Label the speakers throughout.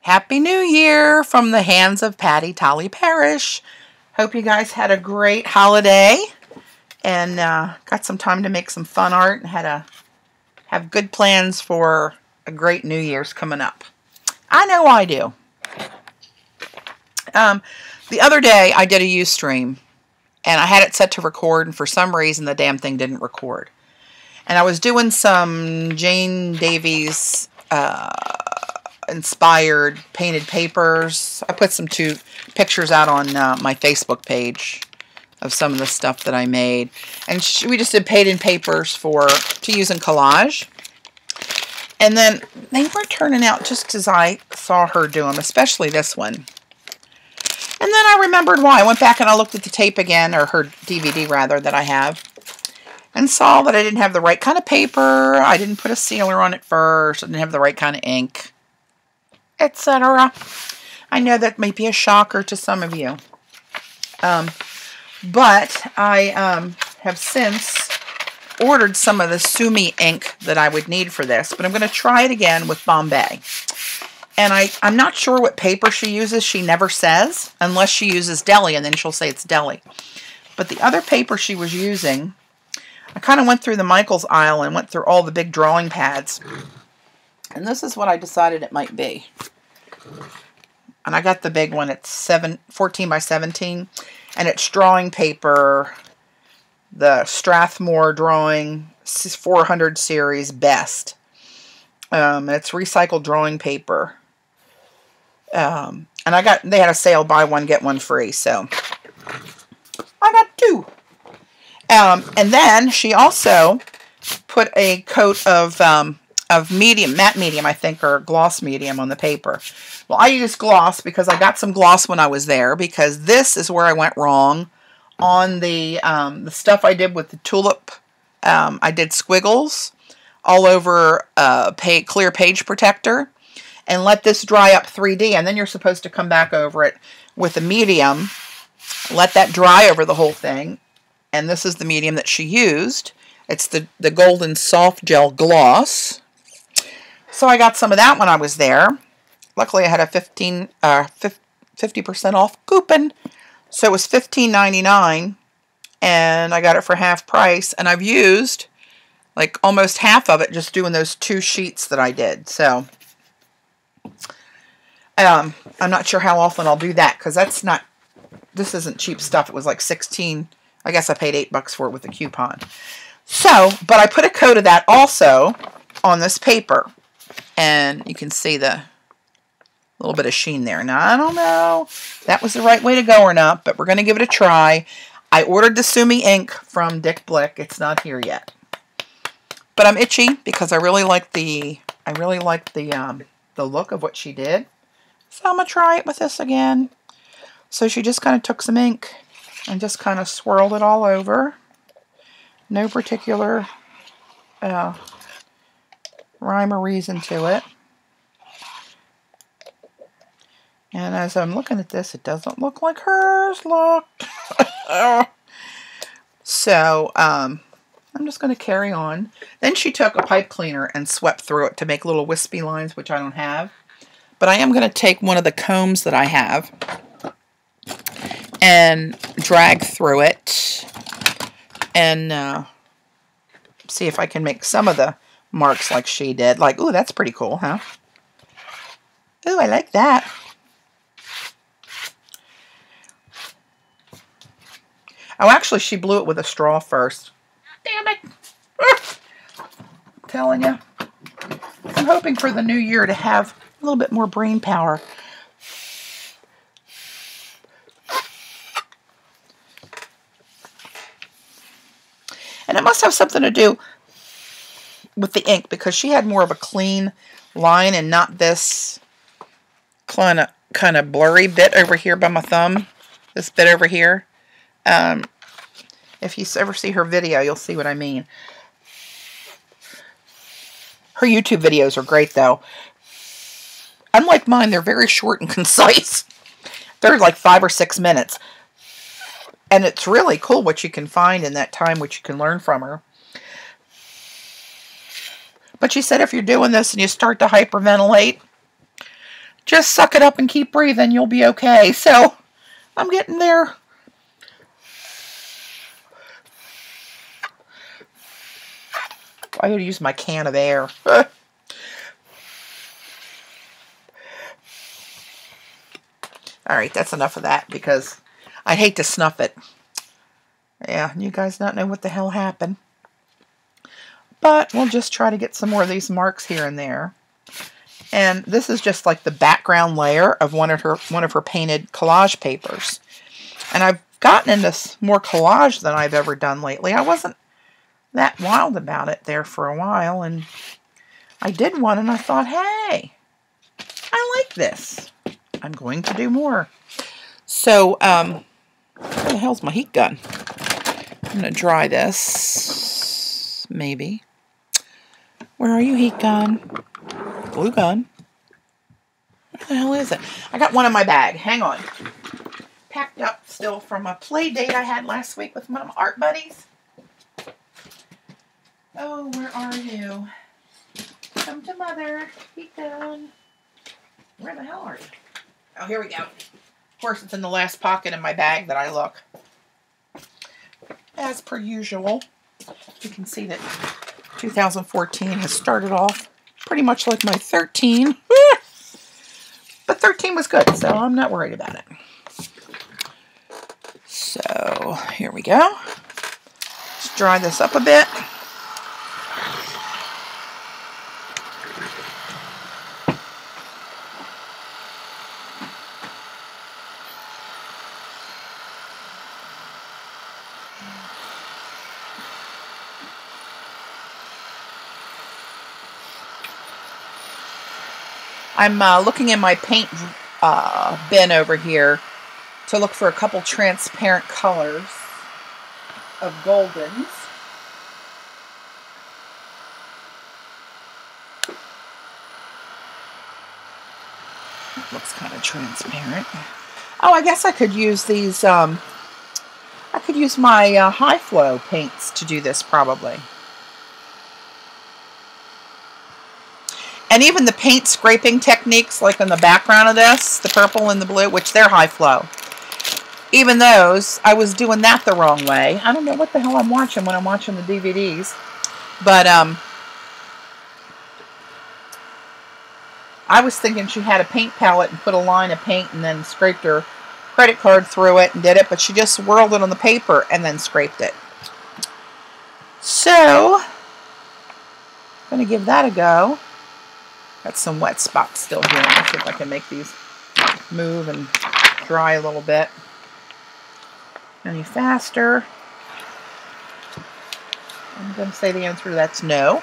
Speaker 1: Happy New Year from the hands of Patti Tolley Parrish. Hope you guys had a great holiday and got some time to make some fun art and have good plans for a great New Year's coming up. I know I do. The other day I did a Ustream and I had it set to record, and for some reason the damn thing didn't record. And I was doing some Jane Davies inspired painted papers. I put some two pictures out on my Facebook page of some of the stuff that I made, and we just did painted papers to use in collage. And then they were turning out just as I saw her do them, especially this one. And then I remembered why. I went back and I looked at the tape again, or her DVD rather, that I have, and saw that I didn't have the right kind of paper. I didn't put a sealer on it first. I didn't have the right kind of ink, etc. I know that may be a shocker to some of you. But I have since ordered some of the Sumi ink that I would need for this. But I'm going to try it again with Bombay. And I'm not sure what paper she uses. She never says, unless she uses deli, and then she'll say it's deli. But the other paper she was using, I kind of went through the Michaels aisle and went through all the big drawing pads. And this is what I decided it might be. And I got the big one. It's 14 by 17. And it's drawing paper, the Strathmore Drawing 400 series best. It's recycled drawing paper. And they had a sale, buy one, get one free. So I got two. And then she also put a coat of medium, matte medium, I think, or gloss medium on the paper. Well, I used gloss because I got some gloss when I was there, because this is where I went wrong on the stuff I did with the tulip. I did squiggles all over clear page protector and let this dry up 3D, and then you're supposed to come back over it with a medium, let that dry over the whole thing. And this is the medium that she used. It's the Golden Soft Gel Gloss. So I got some of that when I was there. Luckily I had a 50% off coupon. So it was $15.99, and I got it for half price, and I've used like almost half of it just doing those two sheets that I did. So I'm not sure how often I'll do that, because this isn't cheap stuff. It was like 16. I guess I paid $8 for it with a coupon. So, but I put a coat of that also on this paper, and you can see the little bit of sheen there. Now, I don't know if that was the right way to go or not, but we're going to give it a try. I ordered the Sumi ink from Dick Blick. It's not here yet. But I'm itchy because I really like the look of what she did. So I'm going to try it with this again. So she just kind of took some ink and just kind of swirled it all over. No particular rhyme or reason to it. And as I'm looking at this, it doesn't look like hers looked. So, I'm just going to carry on. Then she took a pipe cleaner and swept through it to make little wispy lines, which I don't have. But I am going to take one of the combs that I have and drag through it and see if I can make some of the marks like she did. Like, ooh, that's pretty cool, huh? Ooh, I like that. Oh, actually, she blew it with a straw first. Damn it. I'm telling you. I'm hoping for the new year to have a little bit more brain power. And it must have something to do with the ink, because she had more of a clean line and not this kind of blurry bit over here by my thumb. This bit over here. If you ever see her video, you'll see what I mean. Her YouTube videos are great, though. Unlike mine, they're very short and concise. They're like 5 or 6 minutes. And it's really cool what you can find in that time, which you can learn from her. But she said if you're doing this and you start to hyperventilate, Just suck it up and keep breathing. You'll be okay. So I'm getting there. I gotta use my can of air. Alright, that's enough of that because I'd hate to snuff it. Yeah, you guys don't know what the hell happened. But we'll just try to get some more of these marks here and there. And this is just like the background layer of one of her painted collage papers. And I've gotten into more collage than I've ever done lately. I wasn't that wild about it there for a while, and I did one and I thought, hey, I like this. I'm going to do more. So, where the hell's my heat gun? I'm going to dry this, maybe. Where are you, heat gun? Glue gun. Where the hell is it? I got one in my bag. Hang on. Packed up still from a play date I had last week with one of my art buddies. Oh, where are you? Come to mother. Heat gun. Where the hell are you? Oh, here we go. Of course, it's in the last pocket in my bag that I look. As per usual, you can see that 2014 has started off pretty much like my 13. But 13 was good, so I'm not worried about it. So, here we go. Let's dry this up a bit. I'm looking in my paint bin over here to look for a couple transparent colors of goldens. It looks kind of transparent. Oh, I guess I could use these, I could use my high flow paints to do this probably. And even the paint scraping techniques, like in the background of this, the purple and the blue, which they're high flow. Even those, I was doing that the wrong way. I don't know what the hell I'm watching when I'm watching the DVDs. But, I was thinking she had a paint palette and put a line of paint and then scraped her credit card through it and did it. But she just swirled it on the paper and then scraped it. So, I'm going to give that a go. Got some wet spots still here. Let's see if I can make these move and dry a little bit. Any faster? I'm going to say the answer to that's no.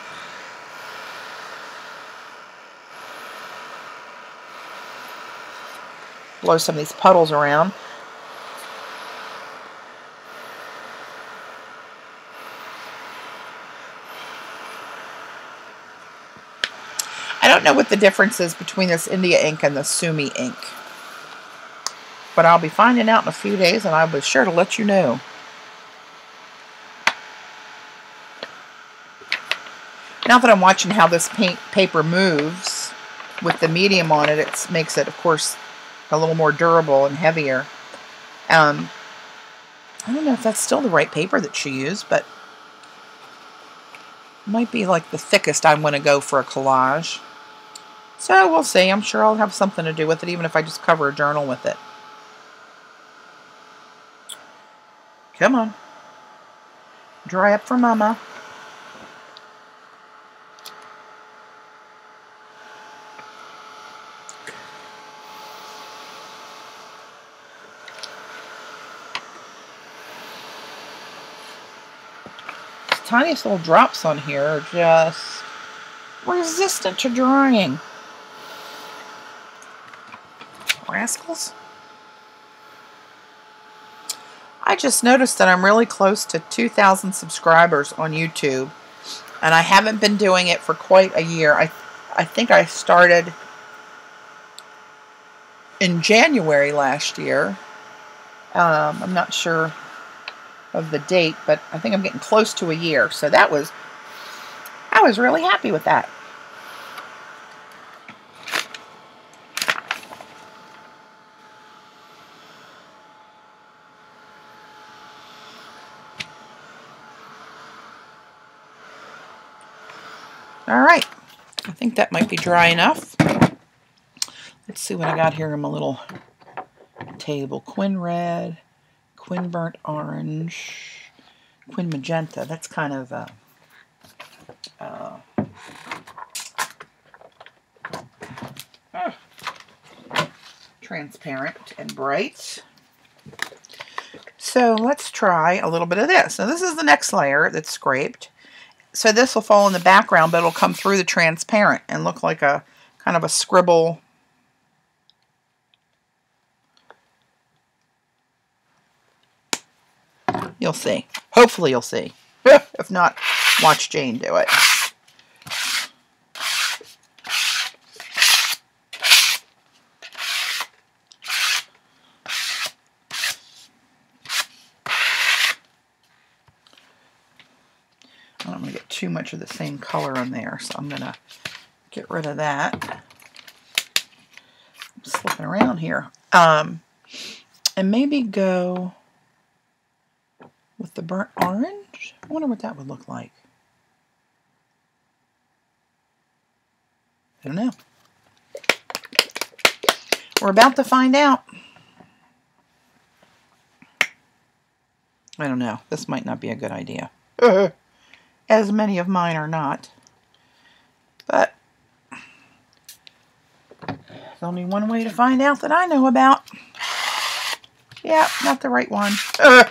Speaker 1: Blow some of these puddles around. I don't know what the difference is between this India ink and the Sumi ink. But I'll be finding out in a few days, and I'll be sure to let you know. Now that I'm watching how this paper moves with the medium on it, it makes it, of course, a little more durable and heavier. I don't know if that's still the right paper that she used, but it might be like the thickest I'm going to go for a collage. So we'll see. I'm sure I'll have something to do with it, even if I just cover a journal with it. Come on. Dry up for Mama. These tiniest little drops on here are just resistant to drying. Rascals. I just noticed that I'm really close to 2,000 subscribers on YouTube, and I haven't been doing it for quite a year. I think I started in January last year. I'm not sure of the date, but I think I'm getting close to a year. So I was really happy with that. All right, I think that might be dry enough. Let's see what I got here in my little table. Quin red, quin burnt orange, quin magenta. That's kind of transparent and bright. So let's try a little bit of this. So this is the next layer that's scraped. So this will fall in the background, but it'll come through the transparent and look like a kind of a scribble. You'll see. Hopefully you'll see. If not, watch Jane do it. I don't want to get too much of the same color on there, so I'm going to get rid of that. I'm slipping around here. And maybe go with the burnt orange. I wonder what that would look like. I don't know. We're about to find out. I don't know. This might not be a good idea. As many of mine are not. But there's only one way to find out that I know about. Yeah, not the right one. Not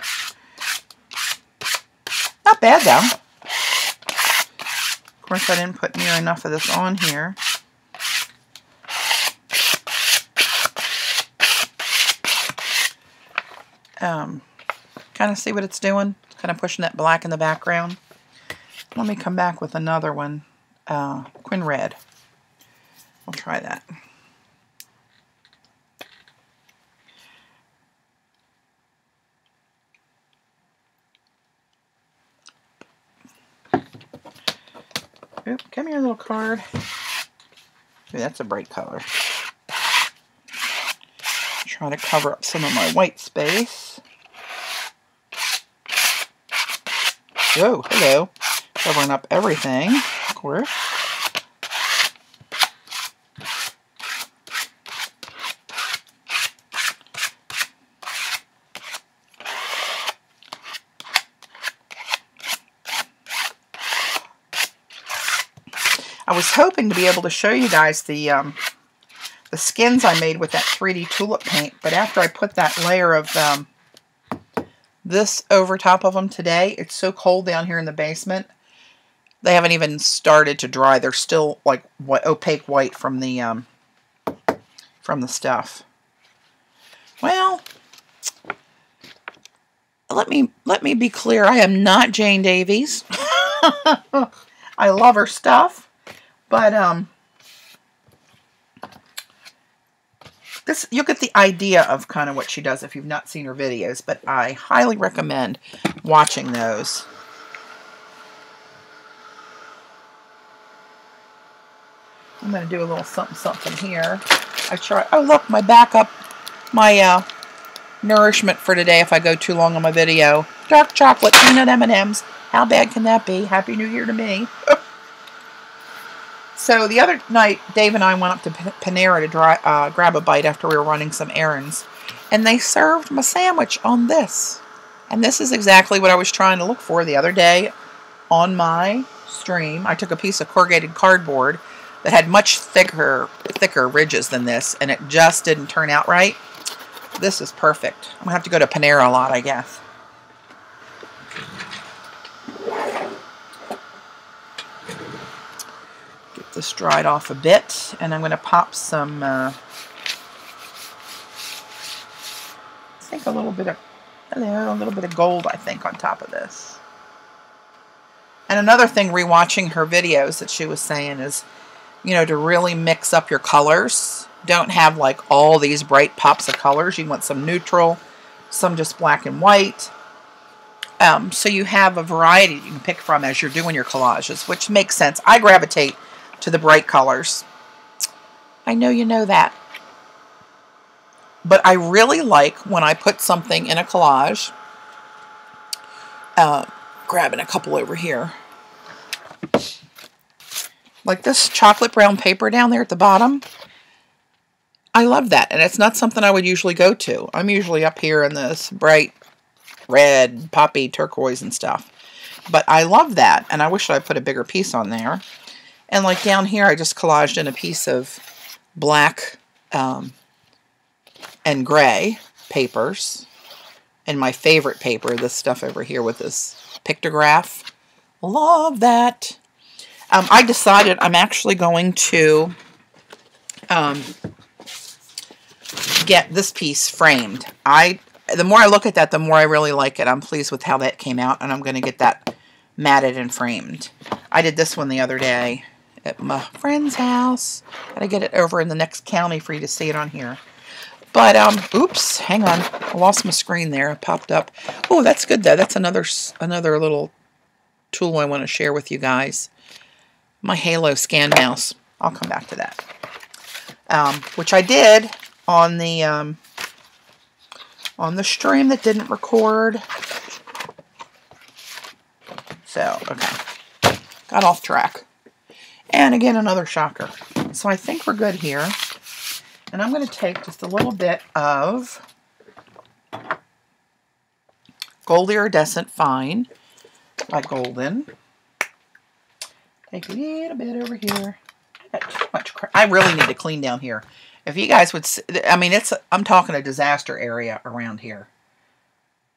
Speaker 1: bad, though. Of course, I didn't put near enough of this on here. Kind of see what it's doing. It's kind of pushing that black in the background. Let me come back with another one. Quin red. We'll try that. Oop, come here, little card. Ooh, that's a bright color. Try to cover up some of my white space. Oh, hello. Covering up everything, of course. I was hoping to be able to show you guys the skins I made with that 3D tulip paint, but after I put that layer of this over top of them today, it's so cold down here in the basement. They haven't even started to dry. They're still like opaque white from the stuff. Well, let me be clear. I am not Jane Davies. I love her stuff, but this, you'll get the idea of kind of what she does if you've not seen her videos. But I highly recommend watching those. I'm going to do a little something here. I try. Oh, look, my backup, my nourishment for today if I go too long on my video. Dark chocolate peanut M&Ms. How bad can that be? Happy New Year to me. So the other night, Dave and I went up to Panera to grab a bite after we were running some errands. And they served my sandwich on this. And this is exactly what I was trying to look for the other day on my stream. I took a piece of corrugated cardboard that had much thicker ridges than this, and it just didn't turn out right. This is perfect. I'm going to have to go to Panera a lot, I guess. Get this dried off a bit, and I'm going to pop some, I think a little bit of gold, I think, on top of this. And another thing, rewatching her videos that she was saying is, you know, to really mix up your colors. Don't have like all these bright pops of colors. You want some neutral, some just black and white. So you have a variety you can pick from as you're doing your collages, which makes sense. I gravitate to the bright colors. I know you know that. But I really like when I put something in a collage. Grabbing a couple over here. Like this chocolate brown paper down there at the bottom. I love that, and it's not something I would usually go to. I'm usually up here in this bright red, poppy, turquoise and stuff. But I love that, and I wish I put a bigger piece on there. And like down here, I just collaged in a piece of black and gray papers. And my favorite paper, this stuff over here with this pictograph. Love that. I decided I'm actually going to get this piece framed. The more I look at that, the more I really like it. I'm pleased with how that came out, and I'm going to get that matted and framed. I did this one the other day at my friend's house. Gotta get it over in the next county for you to see it on here. But, oops, hang on. I lost my screen there. It popped up. Oh, that's good, though. That's another little tool I want to share with you guys. My Halo scan mouse. I'll come back to that. Which I did on the stream that didn't record. So, okay. Got off track. And again, another shocker. So I think we're good here. And I'm going to take just a little bit of Gold Iridescent Fine by Golden. Take a little bit over here. I got too much crap. I really need to clean down here. If you guys would see, I mean, I'm talking a disaster area around here.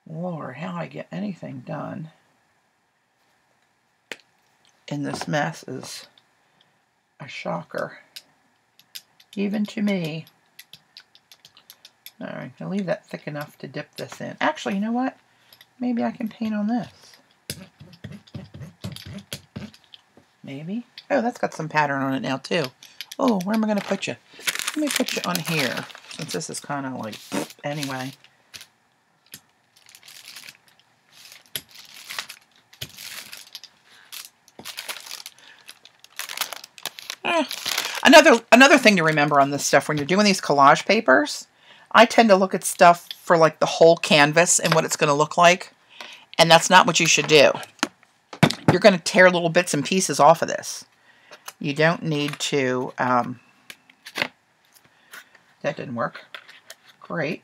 Speaker 1: Lord, how I get anything done in this mess is a shocker. Even to me. Alright, I'll leave that thick enough to dip this in. Actually, you know what? Maybe I can paint on this. Maybe. Oh, that's got some pattern on it now, too. Oh, where am I going to put you? Let me put you on here, since this is kind of like, anyway. Another thing to remember on this stuff, when you're doing these collage papers, I tend to look at stuff for like the whole canvas and what it's going to look like. And that's not what you should do. You're going to tear little bits and pieces off of this. You don't need to... that didn't work. Great.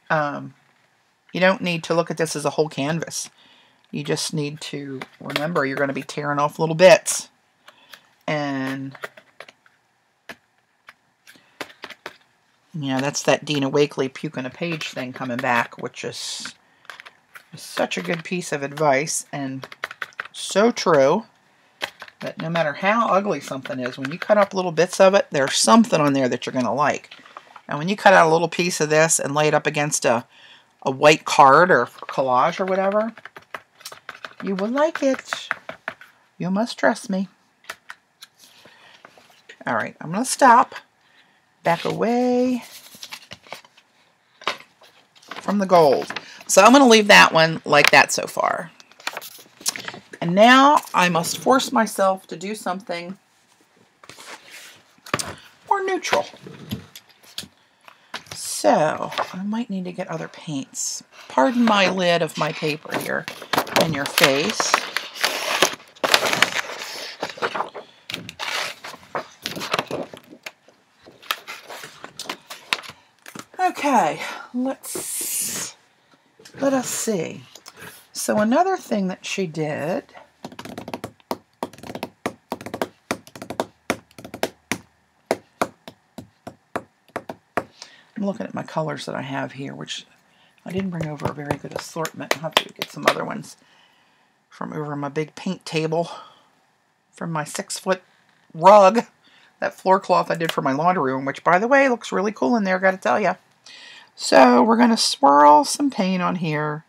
Speaker 1: You don't need to look at this as a whole canvas. You just need to remember you're going to be tearing off little bits. And... yeah, that's that Dina Wakley puking a page thing coming back, which is such a good piece of advice and so true that no matter how ugly something is, when you cut up little bits of it, there's something on there that you're going to like. And when you cut out a little piece of this and lay it up against a white card or collage or whatever, you will like it. You must trust me. All right, I'm going to stop. Back away from the gold. So I'm going to leave that one like that so far. And now I must force myself to do something more neutral. So I might need to get other paints. Pardon my lid of my paper here in your face. Okay, let us see. So another thing that she did, I'm looking at my colors that I have here, which I didn't bring over a very good assortment. I'll have to get some other ones from over my big paint table from my 6-foot rug, that floor cloth I did for my laundry room, which, by the way, looks really cool in there, got to tell you. So we're going to swirl some paint on here.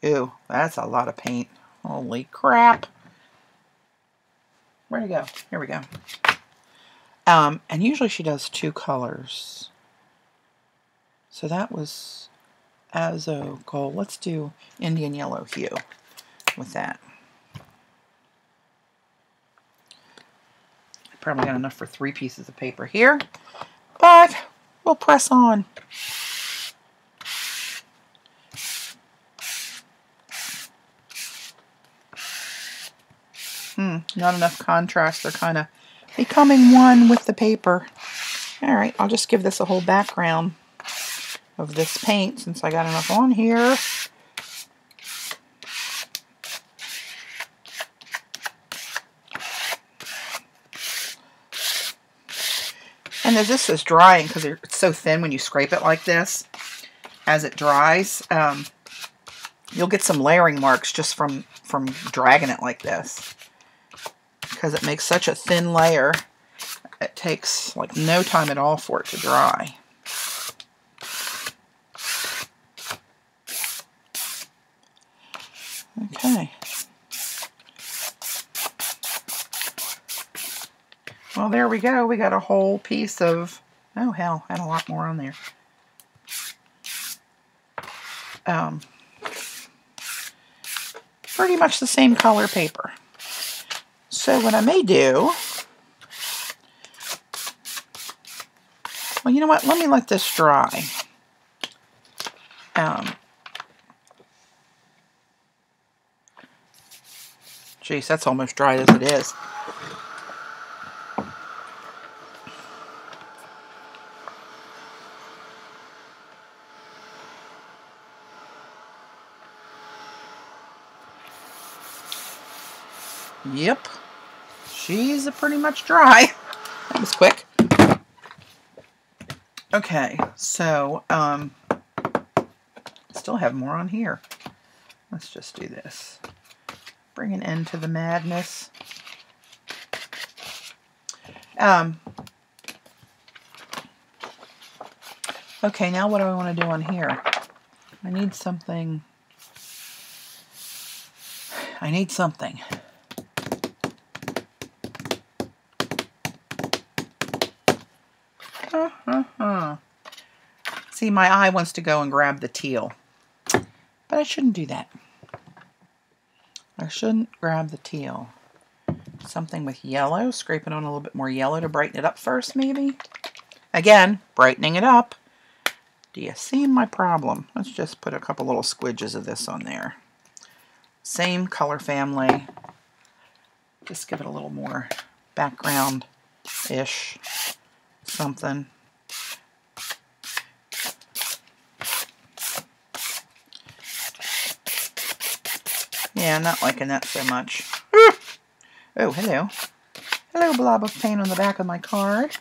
Speaker 1: Ew, that's a lot of paint. Holy crap. Where'd it go? Here we go. And usually she does 2 colors. So that was Azo Gold. Let's do Indian Yellow Hue with that. Probably got enough for 3 pieces of paper here, but we'll press on. not enough contrast. They're kind of becoming one with the paper. All right, I'll just give this a whole background of this paint since I got enough on here. And as this is drying, because it's so thin when you scrape it like this, as it dries, you'll get some layering marks just from dragging it like this. Because it makes such a thin layer, it takes like no time at all for it to dry. Okay. Well, there we go. We got a whole piece of, oh hell, I had a lot more on there. Pretty much the same color paper. So what I may do, well, you know what? Let me let this dry. Geez, that's almost dry as it is. Yep, she's pretty much dry. That was quick. Okay, so still have more on here. Let's just do this. Bring an end to the madness. Okay, now what do I want to do on here? I need something. See, my eye wants to go and grab the teal, but I shouldn't do that. I shouldn't grab the teal. Something with yellow, scrape it on a little bit more yellow to brighten it up first, maybe. Again, brightening it up. Do you see my problem? Let's just put a couple little squidges of this on there. Same color family. Just give it a little more background-ish something. Yeah, not liking that so much. Oh, hello. Hello, blob of paint on the back of my card.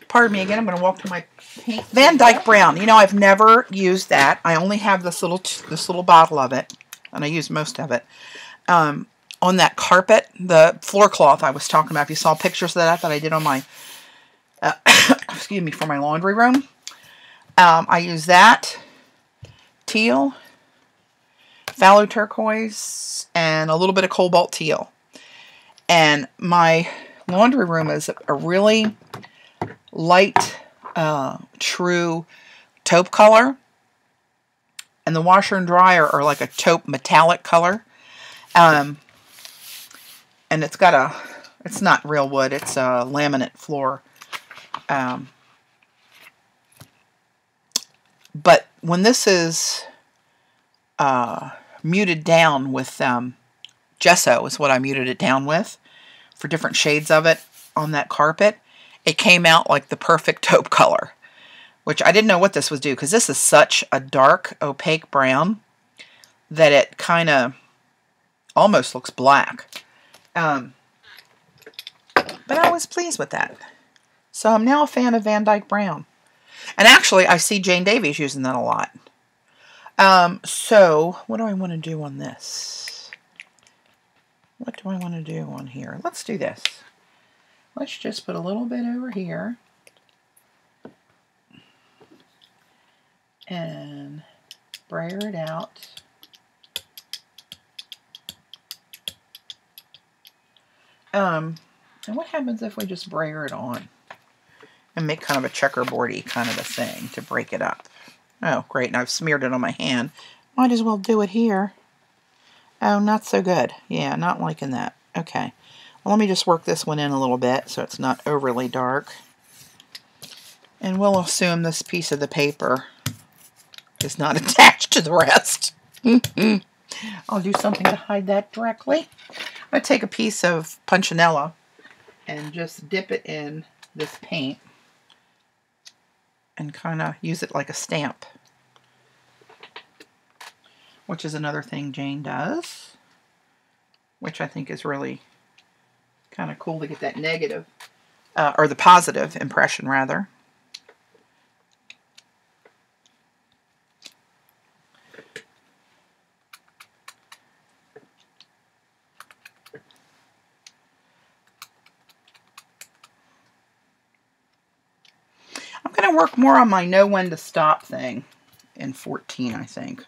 Speaker 1: Pardon me again, I'm going to walk to my paint. Van Dyke Brown. You know, I've never used that. I only have this little bottle of it, and I use most of it. On that carpet, the floor cloth I was talking about. If you saw pictures of that I did on my, excuse me, for my laundry room. I use that, teal, phthalo turquoise, and a little bit of cobalt teal. And my laundry room is a really light, true taupe color. And the washer and dryer are like a taupe metallic color. And it's got it's not real wood, it's a laminate floor. But when this is muted down with gesso is what I muted it down with for different shades of it on that carpet, it came out like the perfect taupe color, which I didn't know what this would do because this is such a dark, opaque brown that it kind of almost looks black. But I was pleased with that. So I'm now a fan of Van Dyke Brown. And actually, I see Jane Davies using that a lot. So, what do I want to do on this? What do I want to do on here? Let's do this. Let's just put a little bit over here. And brayer it out. And what happens if we just brayer it on and make kind of a checkerboardy kind of a thing to break it up? Oh, great. And I've smeared it on my hand. Might as well do it here. Oh, not so good. Yeah, not liking that. Okay. Well, let me just work this one in a little bit so it's not overly dark. And we'll assume this piece of the paper is not attached to the rest. I'll do something to hide that directly. I'm going to take a piece of punchinella and just dip it in this paint and kind of use it like a stamp, which is another thing Jane does, which I think is really kind of cool to get that negative, or the positive impression rather. I'm going to work more on my know when to stop thing in 14, I think.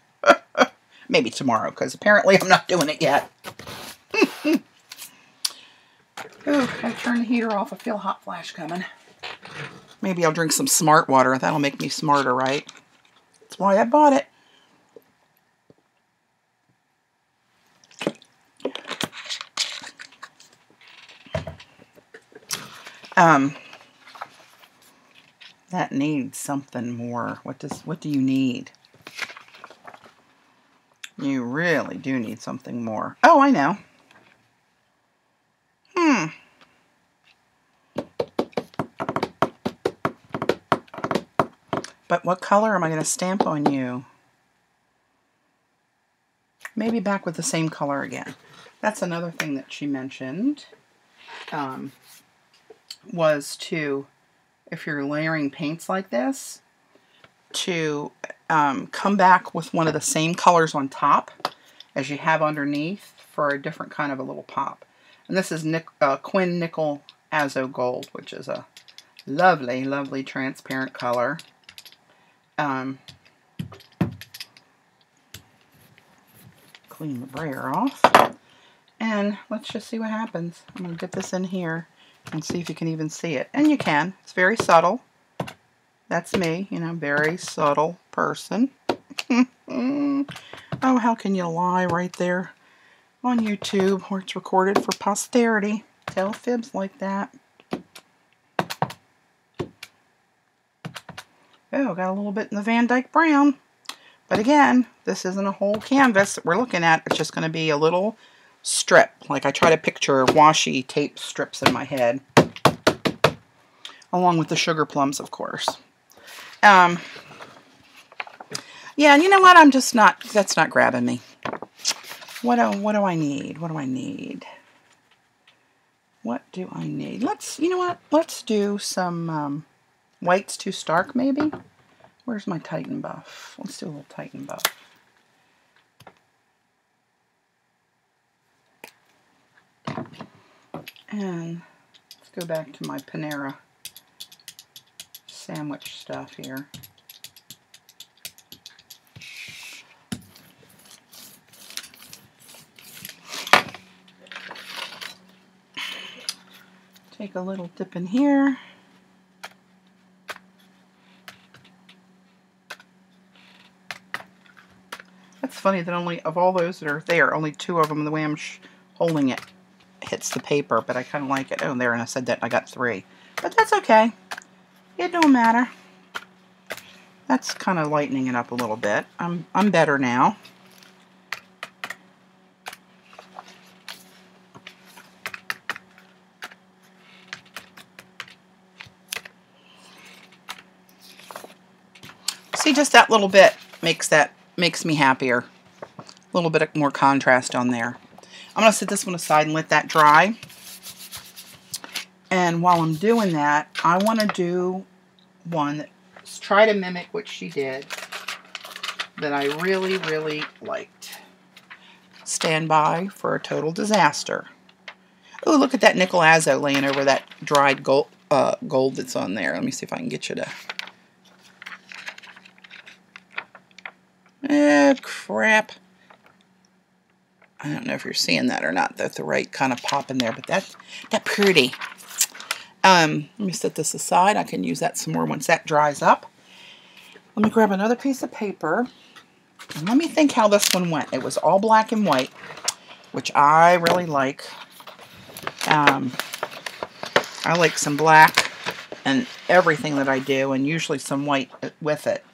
Speaker 1: Maybe tomorrow, because apparently I'm not doing it yet. Ooh, gotta turn the heater off. I feel a hot flash coming. Maybe I'll drink some smart water. That'll make me smarter, right? That's why I bought it. That needs something more. What do you need? You really do need something more. Oh, I know. But what color am I going to stamp on you? Maybe back with the same color again. That's another thing that she mentioned. Was to, if you're layering paints like this, to come back with one of the same colors on top as you have underneath for a different kind of a little pop. And this is Quin Nickel Azo Gold, which is a lovely, lovely transparent color. Clean the brayer off. And let's just see what happens. I'm going to get this in here and see if you can even see it. And you can. It's very subtle. That's me, you know, very subtle person. Oh, how can you lie right there on YouTube where it's recorded for posterity? Tell fibs like that. Oh, got a little bit in the Van Dyke Brown. But again, this isn't a whole canvas that we're looking at. It's just going to be a little strip. Like I try to picture washi tape strips in my head. Along with the sugar plums, of course. Yeah, you know what? I'm just not, that's not grabbing me. What do I need? What do I need? What do I need? You know what? Let's do some whites too stark, maybe. Where's my Titan buff? Let's do a little Titan buff. And let's go back to my Panera sandwich stuff here. Take a little dip in here. That's funny that only, of all those that are there, only 2 of them, the way I'm holding it, hits the paper, but I kind of like it. Oh, there, and I said that I got 3. But that's okay. It don't matter. That's kind of lightening it up a little bit. I'm better now. See, just that little bit makes me happier. A little bit more contrast on there. I'm going to set this one aside and let that dry. And while I'm doing that, I want to do one that's try to mimic what she did that I really, really liked. Stand by for a total disaster. Oh, look at that nickel azo laying over that dried gold that's on there. Let me see if I can get you to... Oh, crap. I don't know if you're seeing that or not. That's the right kind of pop in there, but that's pretty. Let me set this aside. I can use that some more once that dries up. Let me grab another piece of paper. And let me think how this one went. It was all black and white, which I really like. I like some black and everything that I do, and usually some white with it.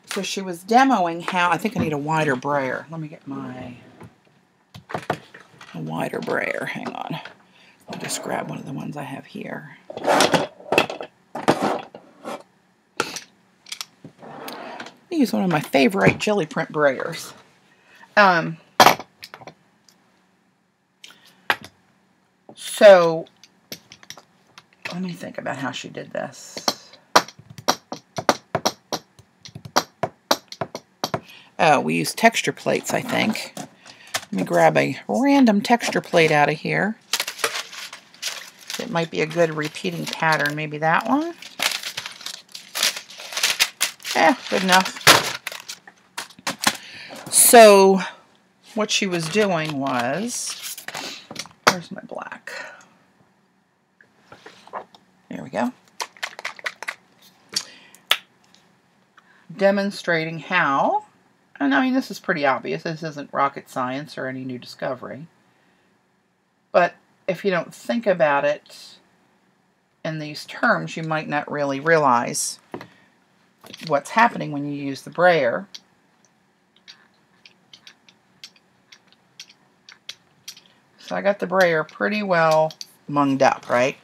Speaker 1: So she was demoing how, I think I need a wider brayer. Let me get a wider brayer. Hang on. I'll just grab one of the ones I have here. I use one of my favorite jelly print brayers. So let me think about how she did this. Oh, we use texture plates, I think. Let me grab a random texture plate out of here. It might be a good repeating pattern. Maybe that one. Yeah, good enough. So what she was doing was, where's my black? There we go. Demonstrating how, and I mean this is pretty obvious, this isn't rocket science or any new discovery, but if you don't think about it in these terms, you might not really realize what's happening when you use the brayer. So I got the brayer pretty well munged up, right?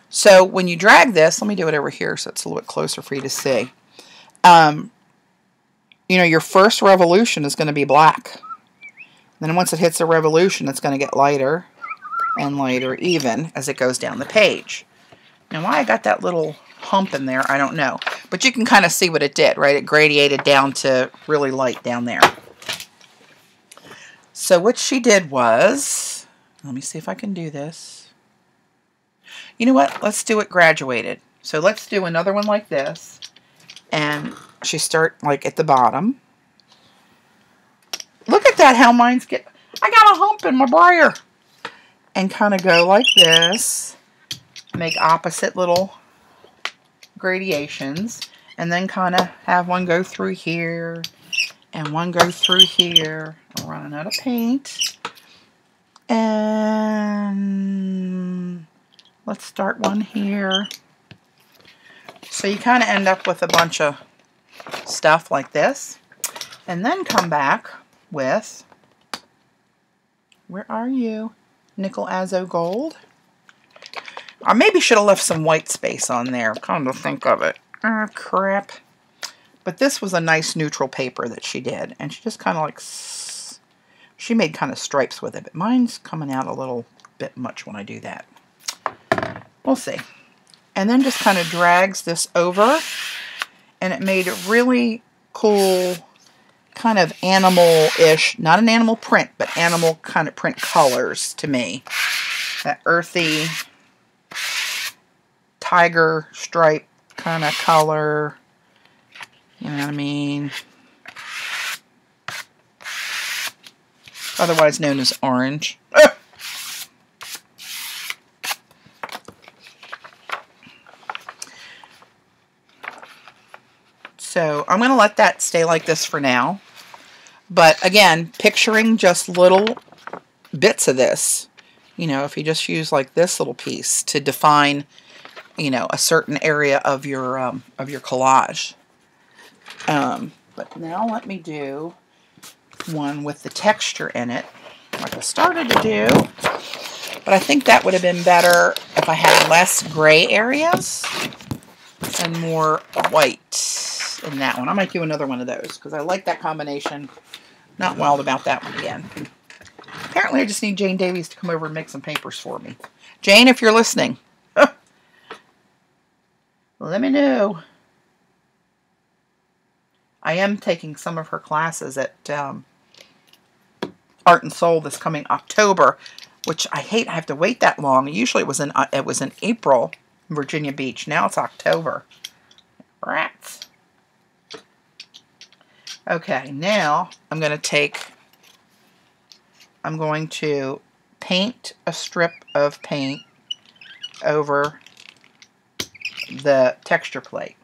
Speaker 1: So when you drag this, let me do it over here so it's a little bit closer for you to see. You know, your first revolution is going to be black. Then once it hits a revolution, it's going to get lighter and lighter even as it goes down the page. Now why I got that little hump in there, I don't know. But you can kind of see what it did, right? It gradiated down to really light down there. So what she did was, let me see if I can do this. You know what? Let's do it graduated. So let's do another one like this. And she start like at the bottom. Look at that, how mine's get. I got a hump in my brayer. And kind of go like this. Make opposite little gradations. And then kind of have one go through here. And one go through here. I'm running out of paint. And let's start one here. So you kind of end up with a bunch of stuff like this. And then come back with, where are you? Nickel Azo Gold. I maybe should have left some white space on there, come to think of it. Oh, crap. But this was a nice neutral paper that she did. And she just kind of like, she made kind of stripes with it. But mine's coming out a little bit much when I do that. We'll see. And then just kind of drags this over. And it made a really cool kind of animal-ish, not an animal print, but animal kind of print colors to me. That earthy tiger stripe kind of color. You know what I mean? Otherwise known as orange. So I'm going to let that stay like this for now. But again, picturing just little bits of this. You know, if you just use like this little piece to define, you know, a certain area of your collage. But now let me do one with the texture in it, like I started to do. But I think that would have been better if I had less gray areas and more white in that one. I might do another one of those because I like that combination. Not wild about that one again. Apparently I just need Jane Davies to come over and make some papers for me. Jane, if you're listening, let me know. I am taking some of her classes at Art and Soul this coming October, which I hate. I have to wait that long. Usually it was in April in Virginia Beach. Now it's October. Rats. Okay, now I'm going to paint a strip of paint over the texture plate.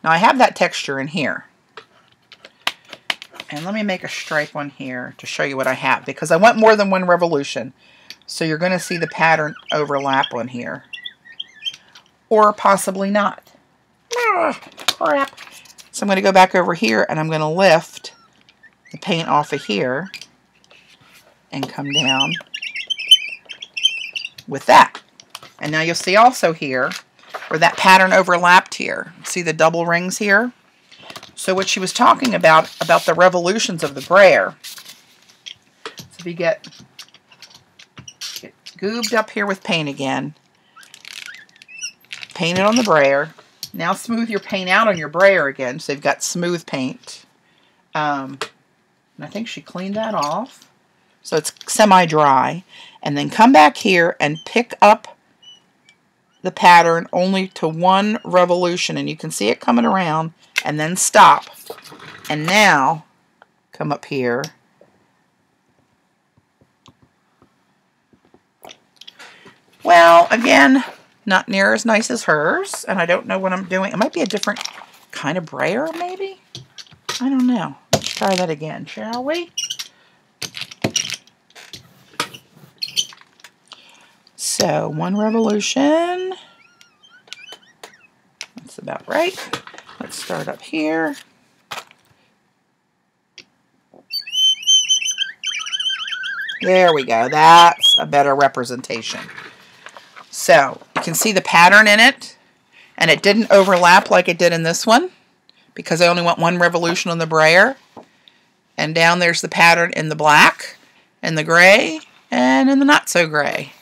Speaker 1: Now I have that texture in here. And let me make a stripe on here to show you what I have, because I want more than one revolution. So you're going to see the pattern overlap on here. Or possibly not. Ah, crap. So I'm going to go back over here and I'm going to lift the paint off of here and come down with that. And now you'll see also here where that pattern overlapped here. See the double rings here? So what she was talking about the revolutions of the brayer. So if you get goobed up here with paint again, paint it on the brayer. Now smooth your paint out on your brayer again, so you've got smooth paint. And I think she cleaned that off, so it's semi-dry. And then come back here and pick up the pattern only to one revolution, and you can see it coming around, and then stop. And now come up here. Well, again, not near as nice as hers, and I don't know what I'm doing. It might be a different kind of brayer, maybe? I don't know. Let's try that again, shall we? So, one revolution. That's about right. Let's start up here. There we go. That's a better representation. So, you can see the pattern in it, and it didn't overlap like it did in this one, because I only want one revolution on the brayer. And down there's the pattern in the black, and the gray, and in the not so gray.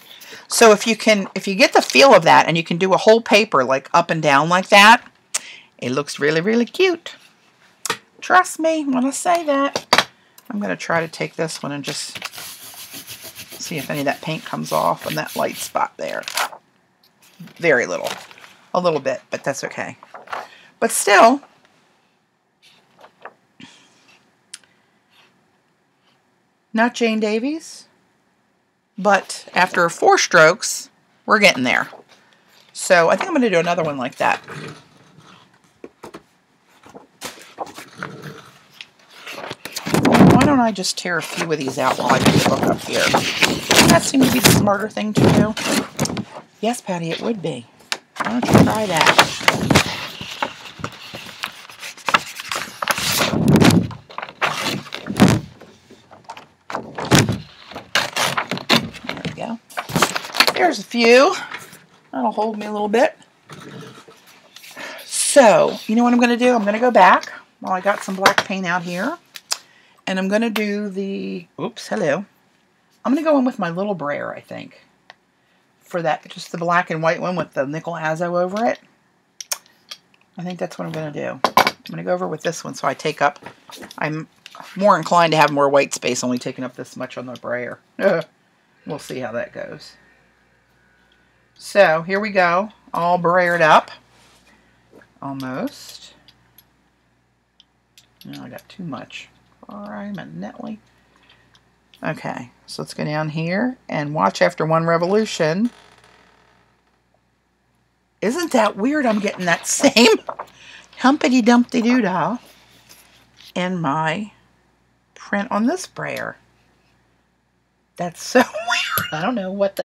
Speaker 1: So if you get the feel of that, and you can do a whole paper like up and down like that, it looks really, really cute. Trust me when I say that. I'm going to try to take this one and just see if any of that paint comes off on that light spot there. Very little. A little bit, but that's okay. But still, not Jane Davies, but after 4 strokes, we're getting there. So I think I'm going to do another one like that. Why don't I just tear a few of these out while I put the book up here? Doesn't that seem to be the smarter thing to do? Yes, Patty, it would be. Why don't you try that? There we go. There's a few. That'll hold me a little bit. So, you know what I'm going to do? I'm going to go back while I got some black paint out here. And I'm going to do the, oops, hello. I'm going to go in with my little brayer, I think. For that, just the black and white one with the nickel azo over it. I think that's what I'm going to do. I'm going to go over with this one so I take up, I'm more inclined to have more white space, only taking up this much on the brayer. We'll see how that goes. So, here we go. All brayered up. Almost. No, I got too much. Alright, neatly. Okay, so let's go down here and watch after one revolution. Isn't that weird? I'm getting that same humpity dumpty doo-dah in my print on this brayer. That's so weird. I don't know what the